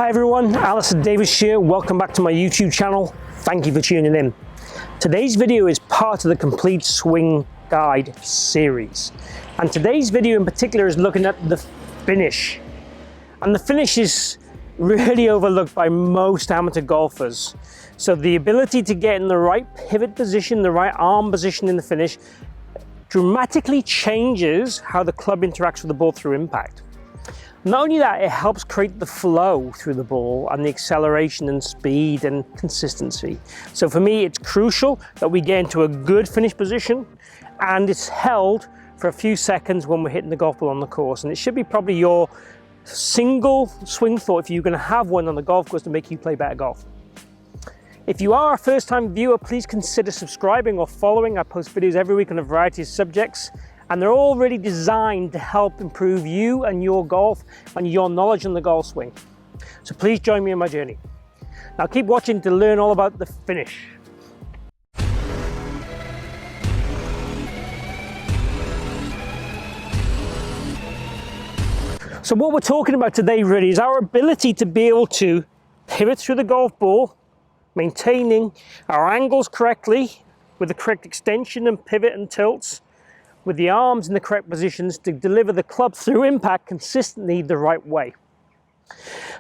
Hi everyone, Alistair Davies here. Welcome back to my YouTube channel. Thank you for tuning in. Today's video is part of the Complete Swing Guide series. And today's video in particular is looking at the finish. And the finish is really overlooked by most amateur golfers. So the ability to get in the right pivot position, the right arm position in the finish, dramatically changes how the club interacts with the ball through impact. Not only that, it helps create the flow through the ball and the acceleration and speed and consistency. So for me, it's crucial that we get into a good finish position and it's held for a few seconds when we're hitting the golf ball on the course. And it should be probably your single swing thought, if you're going to have one on the golf course, to make you play better golf. If you are a first-time viewer, please consider subscribing or following. I post videos every week on a variety of subjects, and they're all really designed to help improve you and your golf and your knowledge on the golf swing. So please join me on my journey. Now keep watching to learn all about the finish. So what we're talking about today really is our ability to be able to pivot through the golf ball, maintaining our angles correctly with the correct extension and pivot and tilts, with the arms in the correct positions to deliver the club through impact consistently the right way.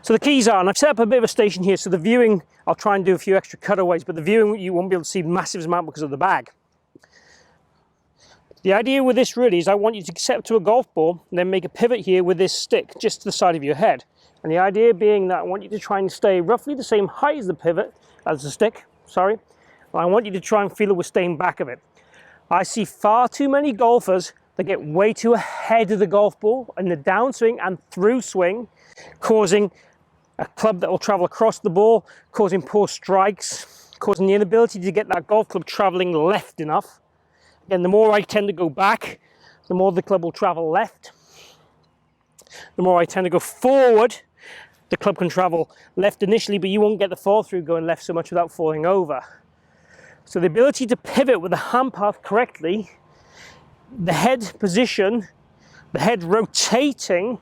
So the keys are, and I've set up a bit of a station here, so the viewing, I'll try and do a few extra cutaways, but the viewing you won't be able to see massive amount because of the bag. The idea with this really is I want you to set up to a golf ball and then make a pivot here with this stick just to the side of your head. And the idea being that I want you to try and stay roughly the same height as the pivot, as the stick, sorry. And I want you to try and feel it with staying back of it. I see far too many golfers that get way too ahead of the golf ball in the downswing and through swing, causing a club that will travel across the ball, causing poor strikes, causing the inability to get that golf club traveling left enough. Again, the more I tend to go back, the more the club will travel left. The more I tend to go forward, the club can travel left initially, but you won't get the fall through going left so much without falling over. So the ability to pivot with the hand path correctly, the head position, the head rotating,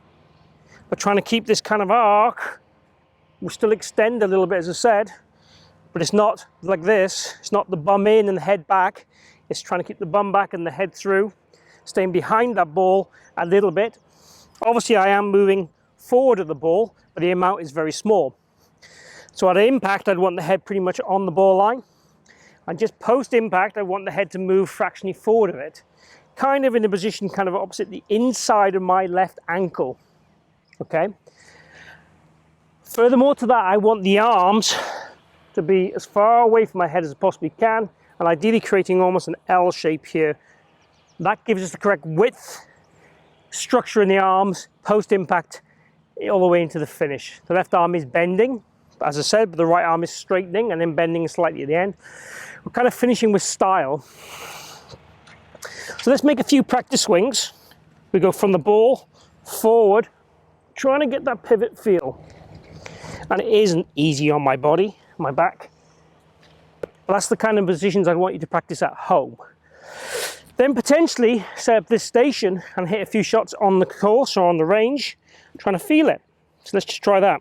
but trying to keep this kind of arc, will still extend a little bit as I said, but it's not like this. It's not the bum in and the head back. It's trying to keep the bum back and the head through, staying behind that ball a little bit. Obviously I am moving forward of the ball, but the amount is very small. So at impact, I'd want the head pretty much on the ball line. And just post impact, I want the head to move fractionally forward of it, kind of in a position kind of opposite the inside of my left ankle, okay? Furthermore to that, I want the arms to be as far away from my head as I possibly can, and ideally creating almost an L shape here. That gives us the correct width, structure in the arms, post impact, all the way into the finish. The left arm is bending, as I said, but the right arm is straightening and then bending slightly at the end. We're kind of finishing with style. So let's make a few practice swings. We go from the ball forward, trying to get that pivot feel. And it isn't easy on my body, my back. But that's the kind of positions I want you to practice at home. Then potentially set up this station and hit a few shots on the course or on the range, trying to feel it. So let's just try that.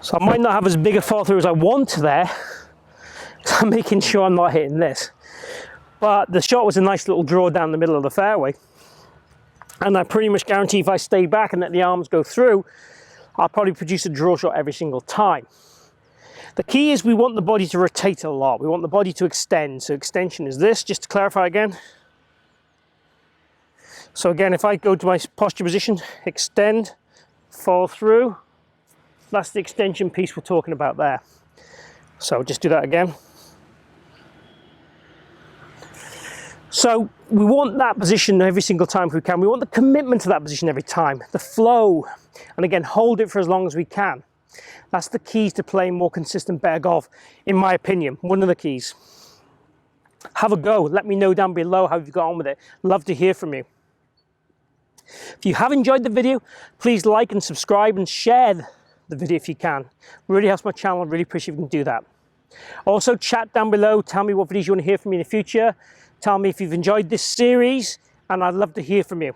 So I might not have as big a fall through as I want there, because I'm making sure I'm not hitting this. But the shot was a nice little draw down the middle of the fairway. And I pretty much guarantee if I stay back and let the arms go through, I'll probably produce a draw shot every single time. The key is we want the body to rotate a lot. We want the body to extend. So extension is this, just to clarify again. So again, if I go to my posture position, extend, fall through, that's the extension piece we're talking about there. So just do that again. So we want that position every single time if we can. We want the commitment to that position every time, the flow. And again, hold it for as long as we can. That's the keys to playing more consistent, better golf, in my opinion. One of the keys. Have a go. Let me know down below how you've got on with it. Love to hear from you. If you have enjoyed the video, please like and subscribe and share the video if you can. Really helps my channel. I really appreciate if you can do that. Also, chat down below, tell me what videos you want to hear from me in the future. Tell me if you've enjoyed this series, and I'd love to hear from you.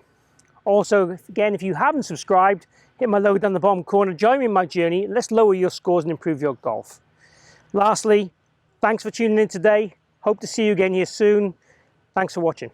Also, again, if you haven't subscribed, hit my logo down the bottom corner, join me in my journey. Let's lower your scores and improve your golf. Lastly, thanks for tuning in today. Hope to see you again here soon. Thanks for watching.